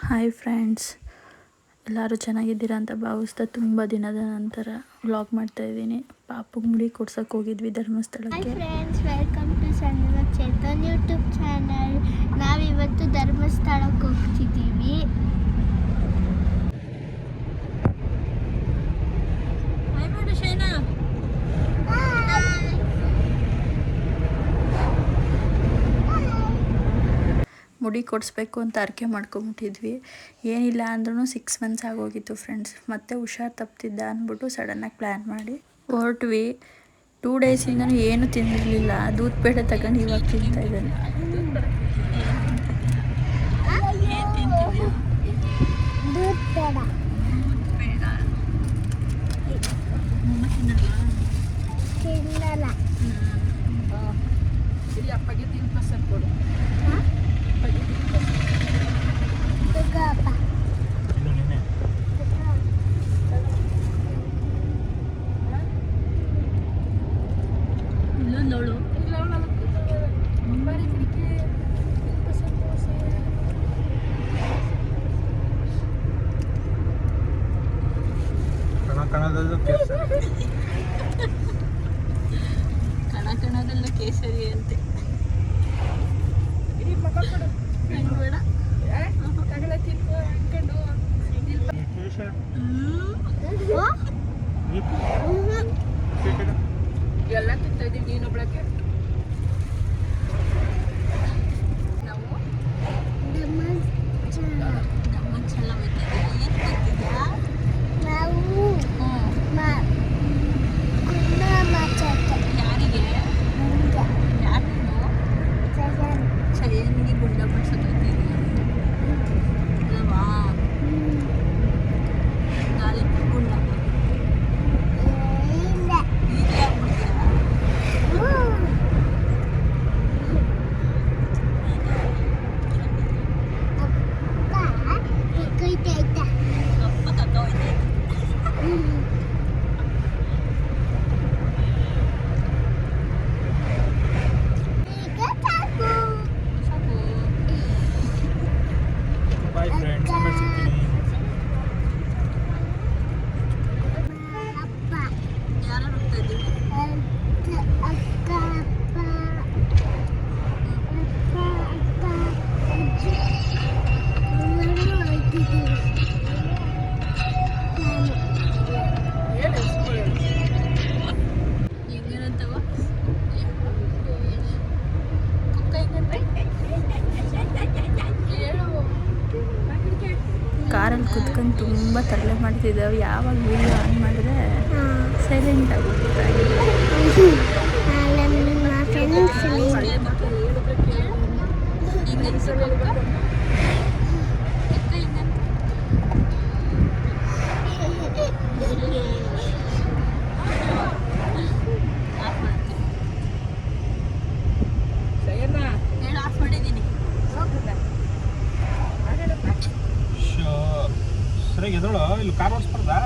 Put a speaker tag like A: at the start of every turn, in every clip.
A: Hi friends, ಎಲ್ಲರೂ ಚೆನ್ನಾಗಿದ್ದೀರಾ ಅಂತ ಭಾವಿಸ್ತಾ ತುಂಬ ದಿನದ ನಂತರ ವ್ಲಾಗ್ ಮಾಡ್ತಾಯಿದ್ದೀನಿ. ಪಾಪುಗೆ ಮುಡಿ ಕೊಡ್ಸೋಕೆ ಹೋಗಿದ್ವಿ ಧರ್ಮಸ್ಥಳಕ್ಕೆ.
B: Hi friends, welcome to Sanjana Chetan YouTube channel. ನಾವಿವತ್ತು ಧರ್ಮಸ್ಥಳಕ್ಕೆ ಹೋಗ್ತಿದ್ದೀವಿ.
A: ಮುಡಿ ಕೊಡಿಸ್ಬೇಕು ಅಂತ ಅರ್ಕೆ ಮಾಡ್ಕೊಂಬಿಟ್ಟಿದ್ವಿ. ಏನಿಲ್ಲ ಅಂದ್ರೂ 6 ಮಂತ್ಸ್ ಆಗೋಗಿತ್ತು ಫ್ರೆಂಡ್ಸ್. ಮತ್ತೆ ಹುಷಾರು ತಪ್ತಿದ್ದ ಅಂದ್ಬಿಟ್ಟು ಸಡನ್ನಾಗಿ ಪ್ಲ್ಯಾನ್ ಮಾಡಿ ಹೊರಟ್ವಿ. 2 ಡೇಸಿಂದನೂ ಏನೂ ತಿಂದಿರಲಿಲ್ಲ. ದೂಧ ಪೇಡ ತಗೊಂಡು ಇವಾಗ ತಿಂತಾ ಇದ್ದಾನೆ. ಕಣಕಣದಲ್ಲೂ ಕೇಸರಿ ಅಂತೆ.
C: ಎಲ್ಲ ತಿಂತಾ ಇದ್ದೀವಿ, ನೀನೊಬ್ಳಕ್ಕೆ.
A: ಕಾರಲ್ಲಿ ಕುತ್ಕೊಂಡು ತುಂಬ ತರಲೆ ಮಾಡ್ತಿದ್ದಾವೆ. ಯಾವಾಗ ವೀಡಿಯೋ ಆನ್ ಮಾಡಿದ್ರೆ ಸೈಲೆಂಟ್ ಆಗೋಗ್ಬಿಟ್ಟಾಗಿ.
D: ಇಲ್ಲಿ ಕಾರ್ ಓಡಿಸ್ಬಾರ್ದಾ?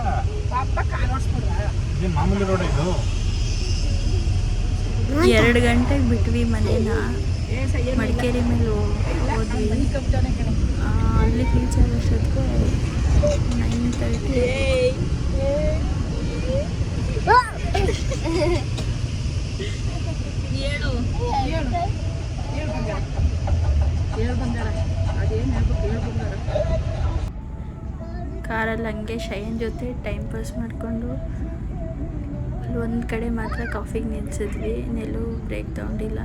C: ಕಾರ್ ಓಡಿಸ್ಬಿಡ್ದ?
D: ಇದೇನು ಮಾಮೂಲಿ ರೋಡ್ ಇದು?
A: 2 ಗಂಟೆಗೆ ಬಿಟ್ವಿ ಮನೇನ. ಮಡಿಕೇರಿ ಮೇಲೆ ಹೋದ್ವಿ. ಅಲ್ಲಿ ರೀಚ್ ಆಗೋಷ್ಟೊತ್ತಿಗೆ 9:30. ಕಾರಲ್ಲಿ ಹಂಗೆ ಶಯನ್ ಜೊತೆ ಟೈಮ್ ಪಾಸ್ ಮಾಡಿಕೊಂಡು ಅಲ್ಲಿ ಒಂದು ಕಡೆ ಮಾತ್ರ ಕಾಫಿಗೆ ನಿಲ್ಸಿದ್ವಿ. ನೆಲ್ಲೂ ಬ್ರೇಕ್ ತಗೊಂಡಿಲ್ಲ,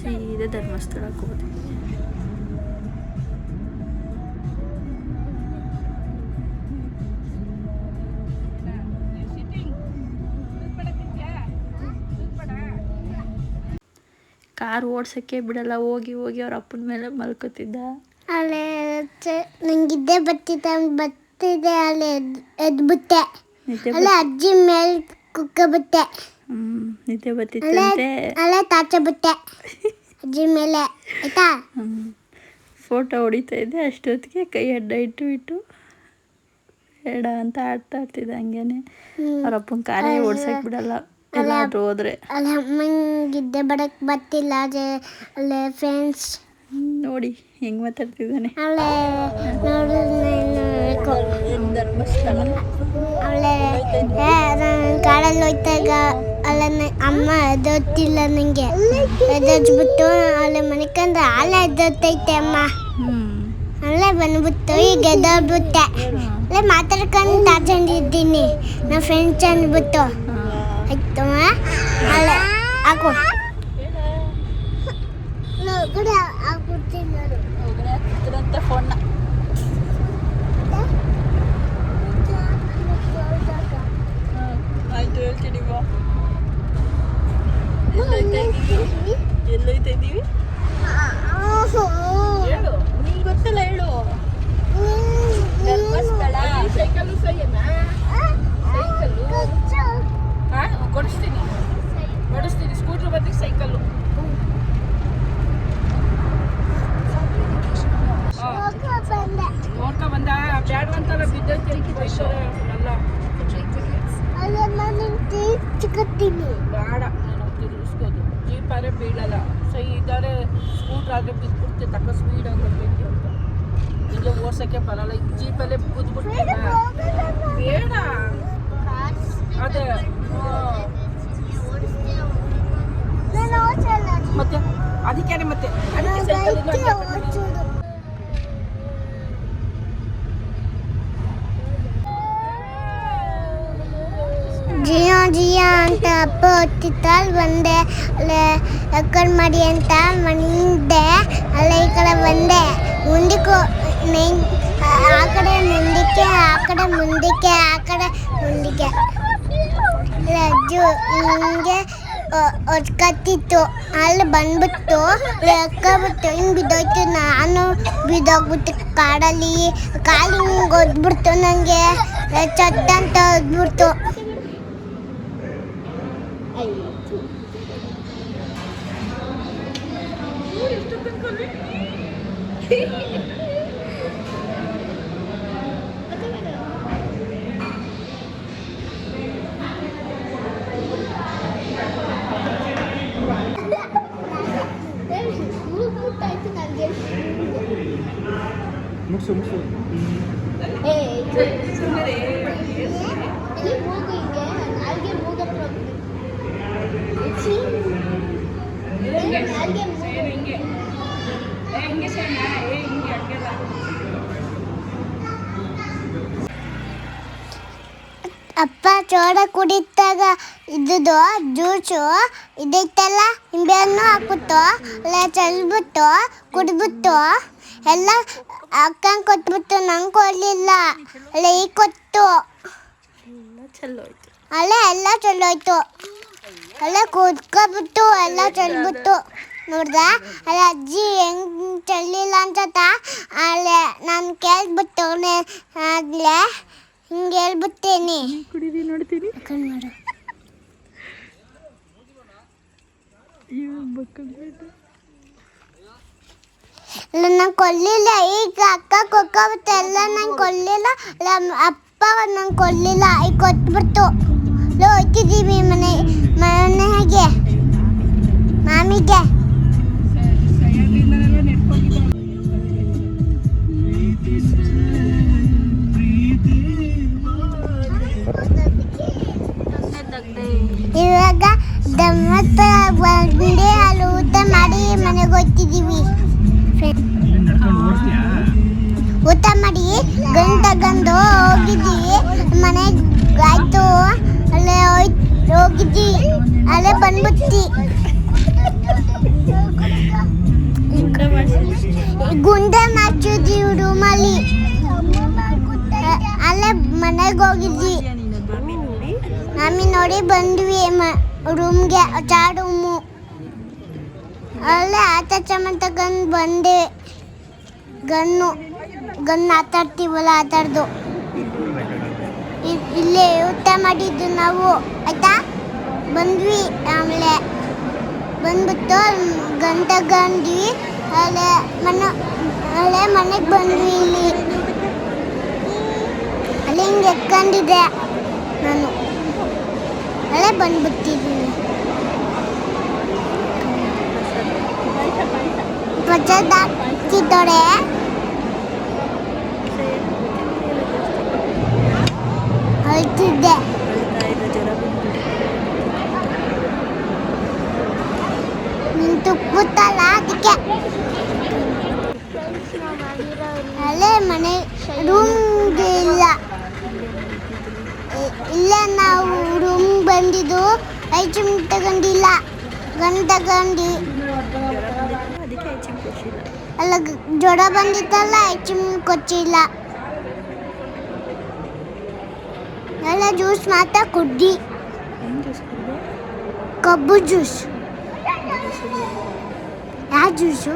A: ಸೀದಾ ಧರ್ಮಸ್ಥಳಕ್ಕೆ ಹೋದ್ವಿ. ಕಾರ್ ಓಡ್ಸೋಕ್ಕೆ ಬಿಡಲ್ಲ. ಹೋಗಿ ಹೋಗಿ ಅವ್ರ ಅಪ್ಪನ ಮೇಲೆ ಮಲ್ಕೋತಿದ್ದ.
B: ಅಲ್ಲೇ ನಂಗಿದ್ದೆ ಬರ್ತಿದೆ ಅಲ್ಲೇ ಎದ್ಬಿಟ್ಟೆ. ಅಲ್ಲೇ ಅಜ್ಜಿ ಮೇಲೆ ಕುಕ್ಕಬಿಟ್ಟೆ.
A: ನಿದ್ದೆ ಬರ್ತಿತ್ತಂತೆ.
B: ಅಲ್ಲೇ ತಾಚಬಿಟ್ಟೆ ಅಜ್ಜಿ ಮೇಲೆ. ಆಯ್ತಾ?
A: ಫೋಟೋ ಹೊಡಿತಾ ಇದ್ದೆ. ಅಷ್ಟೊತ್ತಿಗೆ ಕೈ ಅಡ್ಡ ಇಟ್ಟು ಬೇಡ ಅಂತ ಆಡ್ತಾ ಇರ್ತಿದ್ದೆ. ಹಂಗೇನೆ ಅವ್ರ ಅಪ್ಪನ ಕಾರೇ ಓಡ್ಸಕ್ಕೆ ಬಿಡಲ್ಲ ಎಲ್ಲಾದ್ರೂ ಹೋದ್ರೆ.
B: ಅಲ್ಲಿ ಅಮ್ಮಂಗಿದ್ದೆ ಬಡಕ್ ಬರ್ತಿಲ್ಲ. ಅಲ್ಲೇ ಫ್ರೆಂಡ್ಸ್
A: ನೋಡಿ ಹೆಂಗೆ ಮಾತಾಡ್ತಿದ್ದಾನೆ.
B: ಅವಳೆ ನೋಡು
A: ಧರ್ಮಸ್ಥಳ
B: ಅವಳೆ ಕಾಡಲ್ಲಿ ಹೋಯ್ತಾಗ ಅವಳ ಅಮ್ಮ ಎದೊತ್ತಿಲ್ಲ ನನಗೆ ಎದೊಚ್ಬಿಟ್ಟು ಅವಳೆ ಮನೆಕಂದ್ರೆ ಹಾಲೆ ಎದೊತ್ತೈತೆ ಅಮ್ಮ. ಅಲ್ಲೇ ಬಂದ್ಬಿಟ್ಟು ಈಗ ಎದೋಗ್ಬಿಟ್ಟೆ ಅಲ್ಲೇ ಮಾತಾಡ್ಕೊಂಡು ತಾಚಂಡಿದ್ದೀನಿ ನನ್ನ ಫ್ರೆಂಡ್ಸ್ ಅಂದ್ಬಿಟ್ಟು ಆಯ್ತು ಅಲ್ಲೇ ಹಾಕು ಹಾಕ್ಬಿಡ್ತೀನಿ ನೋಡು
A: ಹೋಗ್ತಿರಂತೆ ಫೋನ್ನ. ಆಯ್ತು ಹೇಳ್ತೀನಿ ಬಾ. ಎಲ್ಲೋಯ್ತಾ ಇದ್ದೀವಿ?
C: ಹೇಳು
A: ನಿಂಗೆ ಗೊತ್ತಲ್ಲ ಹೇಳು. ಧರ್ಮಸ್ಥಳ.
C: ಸೈಕಲ್ಲು ಸೈಯನಾ ಸೈಕಲ್ಲು ಹಾ ಕೊಡಿಸ್ತೀನಿ ಸ್ಕೂಟ್ರ್ ಬಂದು ಸೈಕಲ್ಲು ನೋಡ್ಕೊ ಬಂದ ಬ್ಯಾಡ್ವಂತಾರ ಬಿದ್ದೈತೆ ಅಲ್ಲ
B: ಚಿಕ್ಕತ್ತೀನಿ
C: ಬೇಡ ನಾನು ತಿರುಗಿಸ್ಕೋದು ಜೀಪಾರೆ ಬೀಳಲ್ಲ ಇದಾರೆ ಸ್ಕೂಟ್ರ್ ಆದರೆ ಬಿದ್ದುಬಿಡ್ತೆ ತಕ್ಕ ಸ್ಪೀಡಾಗಿ ಬರಬೇಕು ಅಂತ ಹಿಂಗೆ ಓಡ್ಸೋಕ್ಕೆ ಬರಲ್ಲ ಈಗ ಜೀಪಲ್ಲೇ ಬಿದ್ದುಬಿಡ್ತೇನೆ ಬೇಡ ಅದೇ ಮತ್ತೆ ಅದಕ್ಕೆ ಮತ್ತೆ
B: ಜಿಯಾ ಅಂತ ಅಪ್ಪ ಹೊತ್ತಿತ್ತಲ್ಲಿ ಬಂದೆ ಅಲ್ಲೇ ಎಕ್ಕಡ್ ಮಾಡಿ ಅಂತ ಮನಿಂದೆ ಅಲ್ಲೇ ಈ ಕಡೆ ಬಂದೆ ಮುಂದಕ್ಕೆ ಆ ಕಡೆ ಮುಂದಕ್ಕೆ ಅಜ್ಜು ಹಿಂಗೆ ಹೊತ್ಕತ್ತಿತ್ತು ಅಲ್ಲಿ ಬಂದ್ಬಿಟ್ಟು ಎಕ್ಕಬಿಟ್ಟು ಹಿಂಗೆ ಬಿದ್ದೋಯ್ತು. ನಾನು ಬಿದ್ದೋಗ್ಬಿಟ್ಟು ಕಾಡಲ್ಲಿ ಕಾಲು ಹಿಂಗೆ ಒದ್ಬಿಡ್ತು ನನಗೆ ಚಟ್ಟಂತ ಒದ್ಬಿಡ್ತು.
D: ಮುಗಿಸು
B: ಅಪ್ಪ ಚೋಡ ಕುಡಿತಾಗ ಇದ್ದು ಜ್ಯೂಸು ಇದೈತಲ್ಲ ನಿಂಬೆಹಣ್ಣು ಹಾಕ್ಬಿಟ್ಟು ಎಲ್ಲ ಚೆಲ್ಬಿಟ್ಟು ಕುಡಿದ್ಬಿಟ್ಟು ಎಲ್ಲ ಅಕ್ಕಂಗೆ ಕೊಟ್ಬಿಟ್ಟು ನಂಗೆ ಕೊಡಲಿಲ್ಲ ಅಲ್ಲ ಈಗ ಕೊಟ್ಟು ಅಲ್ಲೇ ಎಲ್ಲ ಚೆಲ್ಲೋಯ್ತು ಅಲ್ಲೇ ಕುದ್ಕೊಬಿಟ್ಟು ಎಲ್ಲ ಚೆಲ್ಬಿಟ್ಟು ನೋಡ್ದ ಅಲ್ಲ ಅಜ್ಜಿ ಹೆಂಗೆ ಚೆಲ್ಲಿಲ್ಲ ಅನ್ಸತ್ತ ಅಲ್ಲೇ ನಾನು ಕೇಳ್ಬಿಟ್ಟು ಆಗ್ಲೇ ಹಿಂಗೆ ಹೇಳ್ಬಿಟ್ಟೇನಿ
A: ಕುಡಿದಿ ನೋಡ್ತೀನಿ.
B: ಕಣ್ಣು ಇಲ್ಲ ನಂಗೆ ಕೊಡಲಿಲ್ಲ. ಈಗ ಅಕ್ಕ ಕೊಕ್ಕೋಬಿಟ್ಟು ಎಲ್ಲ ನಂಗೆ ಕೊಡಲಿಲ್ಲ. ಅಪ್ಪ ನಂಗೆ ಕೊಡಲಿಲ್ಲ. ಈಗ ಕೊಟ್ಬಿಟ್ಟು ಹೋಗ್ತಿದ್ದೀವಿ ಮನೆಗೆ ಮಾಮಿಗೆ. ಇವಾಗ ಧರ್ಮಸ್ಥಳ ಬಂದು ಅಲ್ಲಿ ಊಟ ಮಾಡಿ ಮನೆಗೆ ಹೋಗ್ತಿದ್ದೀವಿ. ಊಟ ಮಾಡಿ ಗಂಟು ತಗೊಂಡು ಹೋಗಿದ್ದೀವಿ ಮನೆಗೆ. ಆಯ್ತು ಅಲ್ಲೇ ಹೋಗಿದ್ದಿ ಅಲ್ಲೇ ಬಂದ್ಬಿಟ್ಟು ಗುಂಡೆ ಮಾಡ್ಸಿದ್ದೀವಿ ರೂಮಲ್ಲಿ. ಅಲ್ಲೇ ಮನೆಗೆ ಹೋಗಿದ್ವಿ. ಮಮ್ಮಿ ನೋಡಿ ಬಂದ್ವಿ ರೂಮ್ಗೆ ರೂಮು. ಅಲ್ಲೇ ಆಟ ಸಾಮಾನು ತಗೊಂಡು ಬಂದೆ. ಗನ್ನು ಆಟಾಡ್ತೀವಲ್ಲ ಆಟಾಡ್ದು ಇಲ್ಲೇ ಊಟ ಮಾಡಿದ್ದು ನಾವು. ಆಯ್ತಾ ಬಂದ್ವಿ. ಆಮೇಲೆ ಬಂದ್ಬಿಟ್ಟು ಗನ್ ತಗೊಂಡ್ವಿ. ಅಲ್ಲೇ ಮನೆಗೆ ಬಂದ್ವಿ. ಇಲ್ಲಿ ಅಲ್ಲಿ ಹಿಂಗೆ ಎತ್ಕೊಂಡಿದ್ದೆ ನಾನು. ಅಲ್ಲೇ ಬಂದ್ಬಿಟ್ಟಿದ್ದೀನಿ. ಹೊಸದಾಕಿದ್ದಾರೆ ಅಳ್ತಿದ್ದೆ
A: ಅಳ್ತಾ ಇದೆ, ಜ್ವರ ಬಂದ್ಬಿಟ್ಟಿದೆ.
B: ನೀನು ತುಪ್ಪುತ್ತಲ್ಲ ಅದಕ್ಕೆ ಅಲ್ಲೇ ಮನೆ ರೂಮ್ಗೆ ಇಲ್ಲ ನಾವು ರೂಮ್ ಬಂದಿದ್ದು ಐಚಮ್ ತಗೊಂಡಿಲ್ಲ ಗನ್ ತಗೊಂಡು
A: ಜ್ವರ ಬಂದಿತ್ತು, ಅದಕ್ಕೆ ಹೆಚ್ಚಿಗೆ ಕೊಡ್ಸಿಲ್ಲ.
B: ಅಲ್ಲ ಜ್ವರ ಬಂದಿತ್ತಲ್ಲ ಐಚಮ್ ಕೊಚ್ಚಿಲ್ಲ ಎಲ್ಲ ಜ್ಯೂಸ್ ಮಾತ್ರ ಕುಡ್ದಿ
A: ಏನು ಜ್ಯೂಸ್ ಕುಡಿದೆ?
B: ಕಬ್ಬು ಜ್ಯೂಸ್ ಯಾವ ಜ್ಯೂಸು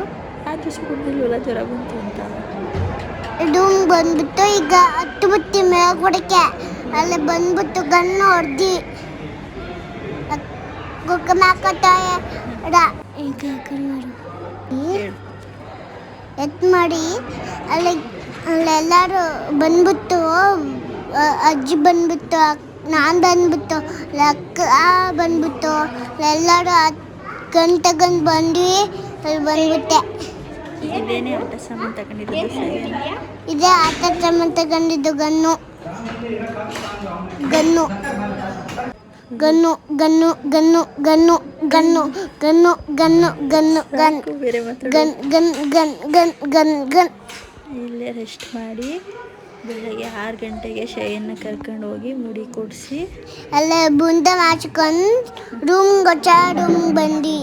A: ಆ ಜ್ಯೂಸ್ ಕುಡಿದಿಲ್ವಲ್ಲ ಜ್ವರ ಬಂತು ಅಂತ.
B: ರೂಮ್ ಬಂದ್ಬಿಟ್ಟು ಈಗ ಹತ್ತು ಬಿಟ್ಟು ಮೇಲ್ಗಡೆಗೆ ಅಲ್ಲಿ ಬಂದ್ಬಿಟ್ಟು ಗನ್ನು ಹೊಡ್ದು ಕುಕ್ಕಮ
A: ಹೇಳು.
B: ಎತ್ ಮಾಡಿ ಅಲ್ಲೆಲ್ಲರೂ ಬಂದ್ಬಿಟ್ಟು ಅಜ್ಜಿ ಬಂದ್ಬಿಟ್ಟು ನಾನು ಬಂದ್ಬಿಟ್ಟು ಅಕ್ಕ ಬಂದ್ಬಿಟ್ಟು ಎಲ್ಲರೂ ಗಂಟೆ ತಗೊಂಡು ಬಂದ್ವಿ ಅಲ್ಲಿ ಬಂದ್ಬಿಟ್ಟೆ
A: ಇದೇನೇ ಆಟ ಸಾಮಾನು ತಗೊಂಡಿರೋದು ಶೈನ್.
B: ಇದೇ ಆಟ ಸಾಮಾನು ತಗೊಂಡಿದ್ದು gun gun gun gun gun gun gun gun gun gun gun
A: ಸಾಕು, ಬೇರೆ ಮಾತಾಡು.
B: Gun gun gun gun gun gun
A: ಇಲ್ಲೇ ರೆಸ್ಟ್ ಮಾಡಿ ಬೆಳಗ್ಗೆ 6 ಗಂಟೆಗೆ ಶೈನ್ನ ಕರ್ಕೊಂಡು ಹೋಗಿ ಮುಡಿ ಕೊಡಿಸಿ
B: ಅಲ್ಲ ಬುಂದ ಮಾಡ್ಸ್ಕೊಂಡು ರೂಮ್ ಬಂದು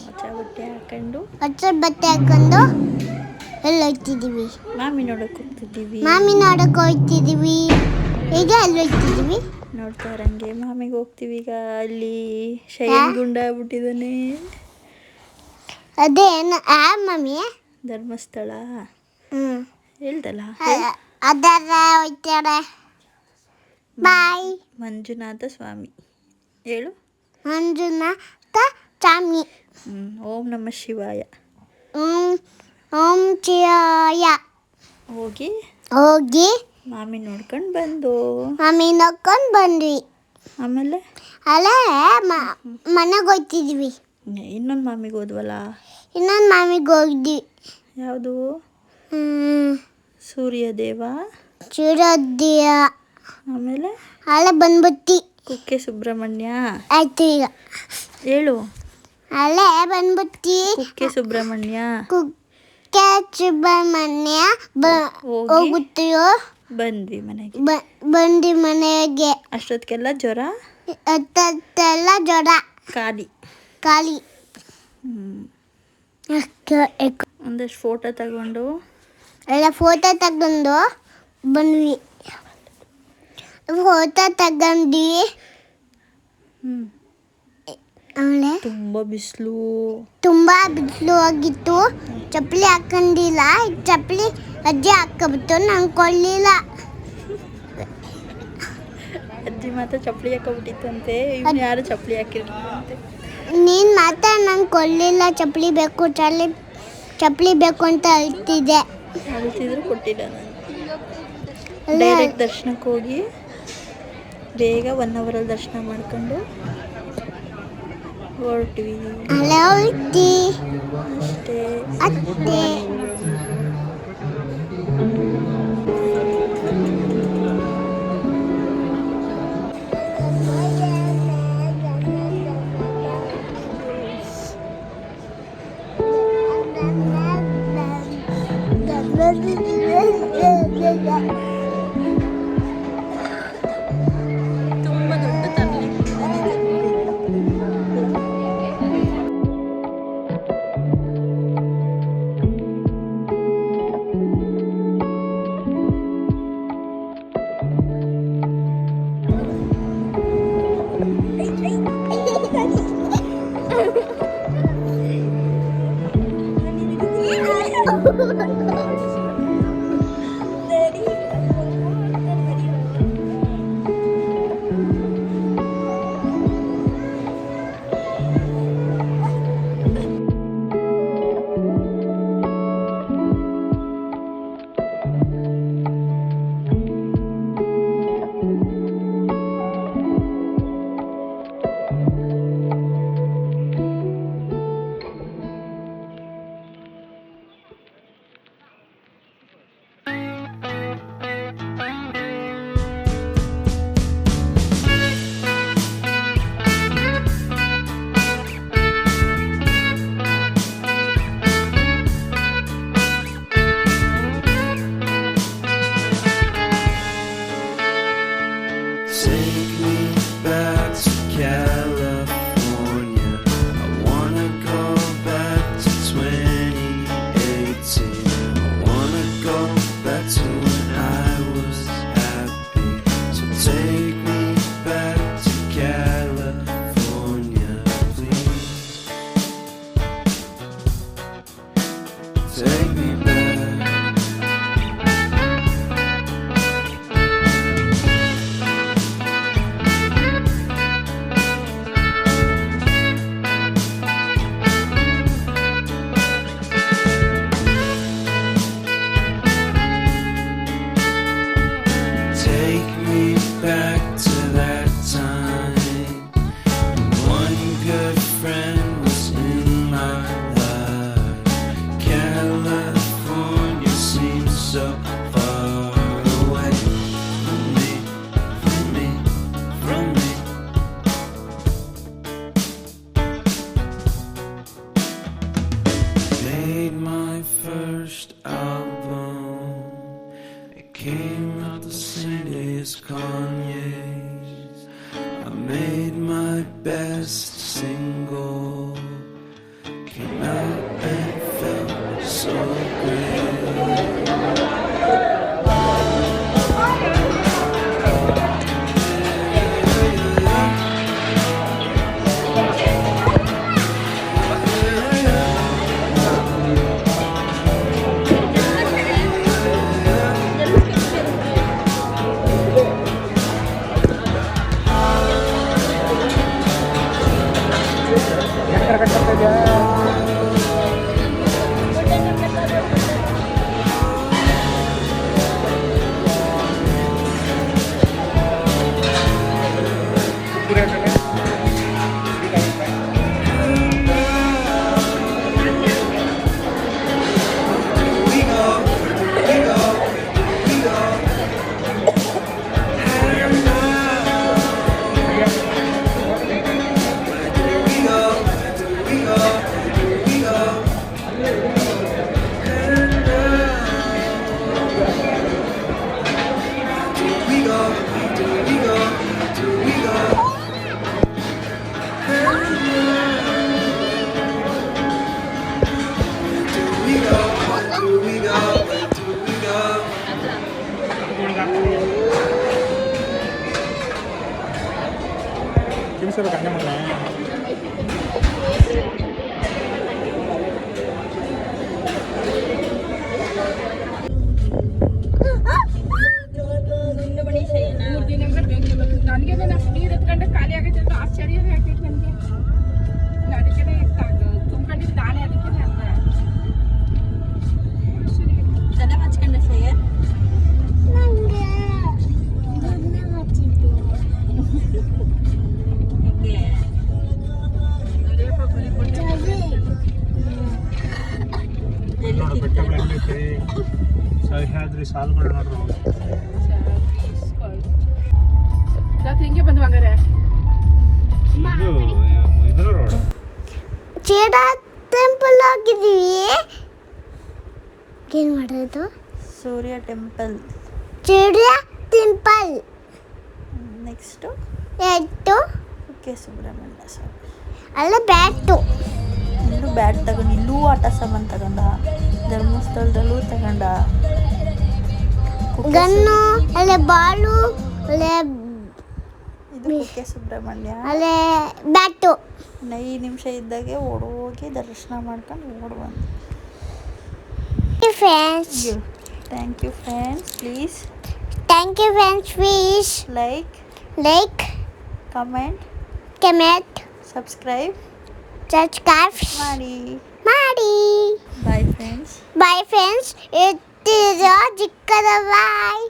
A: ಹೊಸ ಬಟ್ಟೆ ಹಾಕೊಂಡು
B: ಹೊಸ ಬಟ್ಟೆ ಹಾಕೊಂಡು ಎಲ್ಲ ಹೋಗ್ತಿದ್ದೀವಿ
A: ಮಾಮಿ ನೋಡೋಕೆ ಹೋಗ್ತಿದ್ದೀವಿ.
B: ಮಾಮಿ ನೋಡಕ್ಕೆ ಹೋಗ್ತಿದ್ದೀವಿ ಈಗ ಅಲ್ಲಿ ಹೋಗ್ತಿದ್ದೀವಿ
A: ನೋಡ್ತಾ ಇರಂಗೆ ಮಾಮಿಗೆ ಹೋಗ್ತೀವಿ ಈಗ. ಅಲ್ಲಿ ಶೈನ್ ಗುಂಡ ಆಗ್ಬಿಟ್ಟಿದ್ದಾನೆ.
B: ಅದೇನು ಮಮ್ಮಿ
A: ಧರ್ಮಸ್ಥಳ
B: ಹ್ಞೂ
A: ಹೇಳ್ದಲ್ಲ.
B: ಅದರ ಹೋಗ್ತಾರೆ ಬಾಯ್
A: ಮಂಜುನಾಥ ಸ್ವಾಮಿ ಹೇಳು.
B: ಮಂಜುನಾಥ ಸ್ವಾಮಿ
A: ಓಂ ನಮಃ ಶಿವಾಯ.
B: ಓಂ ಓಂ ಚಿರಾಯ ಹೋಗಿ
A: ಮಾಮಿ ನೋಡ್ಕೊಂಡು ಬಂದು
B: ಮಮ್ಮಿ ನೋಡ್ಕೊಂಡು ಬಂದ್ವಿ
A: ಆಮೇಲೆ
B: ಅಲ್ಲೇ ಮನೆಗೆ ಹೋಗ್ತಿದ್ವಿ
A: ಇನ್ನೊಂದು ಮಾಮಿಗೆ ಹೋದ್ವಲ್ಲ.
B: ಇನ್ನೊಂದು ಮಾಮಿಗೆ ಹೋಗಿದ್ವಿ
A: ಯಾವುದು? ಸೂರ್ಯದೇವ.
B: ಚಿರೋದ್ಯ
A: ಆಮೇಲೆ
B: ಅಲ್ಲೇ ಬಂದ್ಬಿಟ್ಟು
A: ಕುಕ್ಕೆ ಸುಬ್ರಹ್ಮಣ್ಯ.
B: ಆಯ್ತು ಈಗ
A: ಹೇಳು.
B: ಅಲ್ಲೇ ಬಂದ್ಬಿಟ್ಟು
A: ಕುಕ್ಕೆ ಸುಬ್ರಹ್ಮಣ್ಯ
B: ಕುಕ್ಕೆ ಸುಬ್ರಹ್ಮಣ್ಯ ಹೋಗುತ್ತೀಯೋ
A: ಬಂದ್ವಿ ಮನೆಗೆ.
B: ಬಂದು ಮನೆಗೆ
A: ಅಷ್ಟೊತ್ತಿಗೆಲ್ಲ ಜ್ವರ
B: ಹತ್ತೆಲ್ಲ ಜ್ವರ ಖಾಲಿ
A: ಒಂದಷ್ಟು ಫೋಟೋ ತಗೊಂಡು
B: ಎಲ್ಲ ಫೋಟೋ ತಗೊಂಡು ಬಂದ್ವಿ. ಫೋಟೋ ತಗೊಂಡು ಆಮೇಲೆ
A: ತುಂಬ ಬಿಸಿಲು
B: ಆಗಿತ್ತು. ಚಪ್ಪಲಿ ಹಾಕೊಂಡಿಲ್ಲ. ಚಪ್ಪಲಿ ಅಜ್ಜಿ ಹಾಕೊಬಿಟ್ಟು ನಂಗೆ ಕೊಡಲಿಲ್ಲ.
A: ಅಜ್ಜಿ ಮಾತ್ರ ಚಪ್ಪಲಿ ಹಾಕೋಬಿಟ್ಟಿತ್ತಂತೆ. ಇವ್ನು ಯಾರು ಚಪ್ಪಲಿ ಹಾಕಿರ್ಲಿಲ್ಲಂತೆ.
B: ನೀನು ಮಾತ್ರ ನಂಗೆ ಕೊಡಲಿಲ್ಲ. ಚಪ್ಪಲಿ ಬೇಕು ಅಂತ ಅಳ್ತಿದ್ದೆ.
A: ಅಳ್ತಿದ್ರು ಕೊಟ್ಟಿಲ್ಲ ನಾನು. ಡೈರೆಕ್ಟ್ ದರ್ಶನಕ್ಕೆ ಹೋಗಿ ಬೇಗ 1 ಅವರಲ್ಲಿ ದರ್ಶನ ಮಾಡ್ಕೊಂಡು ಹೊರಟ್ವಿ
B: ಅಷ್ಟೇ.
A: ತುಂಬ ದೊಡ್ಡ ತರಲಿ.
E: so far away from me, from me, from me. Made my first album. It came out the same day as Kanye's. I made my best single. Came out and felt so great.
D: ತಿನ್ಸಬೇಕು ಹಂಗೆ ಮಗನೇ.
C: ನನಗೆ ಅಷ್ಟು ನೀರು ಎತ್ಕೊಂಡೆ ಖಾಲಿ ಆಗೈತೆ ಅಂತ ಆಶ್ಚರ್ಯನೇ ಆಗ್ತೈತೆ ನನಗೆ. ಅದಕ್ಕೆ ತುಂಬ್ಕೊಂಡಿದ್ದು ನಾನೇ ಅದಕ್ಕೆ
A: ತಲೆ ಮಚ್ಕೊಂಡೆ ಸಯ್ಯ.
B: ನಂಗೆ ದೊಡ್ಡ ಮಚ್ಚಿದ್ದೆ.
D: ನೋಡು ಬೆಟ್ಟಗಳು ಹೆಂಗೈತೆ, ಸಹ್ಯಾದ್ರಿ ಸಾಲುಗಳು ನೋಡ್ರು.
C: ಹಿಂಗೆ ಬಂದು ಹಂಗಾರೆ
D: ಇದು ರೋಡ್
B: ಚೇಡ ಟೆಂಪಲ್ ಹೋಗಿದ್ದೀವಿ. ಏನು ಮಾಡೋದು?
A: ಸೂರ್ಯ ಟೆಂಪಲ್.
B: ಚೇಡ ಟೆಂಪಲ್
A: ನೆಕ್ಸ್ಟು
B: ಎಟ್ಟು
A: ಕುಕ್ಕೆ ಸುಬ್ರಹ್ಮಣ್ಯ ಸ್ವಾಮಿ.
B: ಅಲ್ಲ ಬ್ಯಾಟು.
A: ಇಲ್ಲೂ ಬ್ಯಾಟ್ ತಗೊಂಡು ಇಲ್ಲೂ ಆಟ ಸಾಮಾನು ತಗೊಂಡ, ಧರ್ಮಸ್ಥಳದಲ್ಲೂ ತಗೊಂಡ.
B: ಗನ್ನು ಅಲ್ಲೇ ಬಾಲು ಅಲ್ಲೇ
A: ಇದು ಕುಕ್ಕೆ ಸುಬ್ರಹ್ಮಣ್ಯ.
B: ಅಲ್ಲೇ ಬ್ಯಾಟು.
A: 5 ನಿಮಿಷ ಇದ್ದಾಗೆ ಓಡೋಗಿ ದರ್ಶನ ಮಾಡ್ಕೊಂಡು ಓಡುವಂತ.
B: Friends,
A: thank you friends. Please
B: thank you friends. Please
A: like
B: comment
A: subscribe
B: ಮಾಡಿ.
A: Bye friends.
B: Bye friends. ಇಟ್ಟಿರೋ ಚಿಕ್ಕದ ಬಾಯ್.